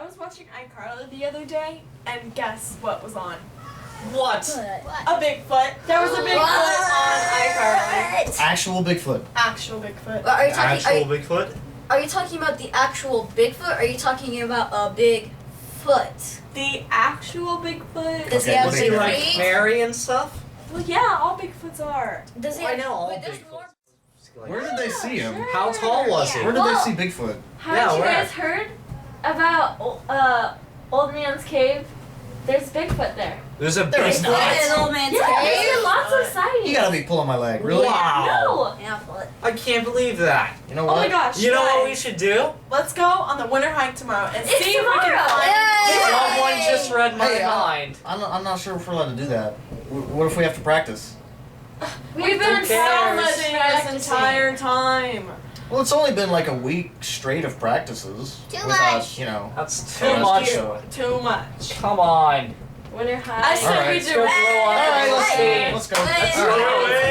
I was watching iCarly the other day, and guess what was on? What? A Bigfoot. There was a Bigfoot on iCarly. Actual Bigfoot. Actual Bigfoot. Are you talking? Actual Bigfoot? Are you talking about the actual Bigfoot? Or are you talking about a big foot? The actual Bigfoot. Does he Okay, have Was big he big like feet? hairy and stuff? Well, yeah, all Bigfoots are. Does he I have, know all wait, there's Bigfoots. more. Where did they see him? Sure. How tall was he? Yeah. Where did Well- they see Bigfoot? Haven't Yeah, you where? guys heard about Old Man's Cave? There's Bigfoot there. There's a There is Bigfoot. not. An old man's Yeah, there's cave? been lots of sightings. You gotta be pulling my leg, really? Wow. No. Yeah, foot. I can't believe that. You know Oh what? my gosh. You know what we guys, should do? Let's go on the winter hike tomorrow and It's see if we can tomorrow. find. Yay! Someone just read my Hey, mind. I'm not sure if we're allowed to do that. What if we have to practice? We've been Who cares? practicing this entire time. Well, it's only been like a week straight of practices. Too without, much. you know. That's too Yeah, much. that's Too much. Come on. Winter hike. I said we we do. Go blow All right, up let's the go. scene. Let's go. Let's All right. go.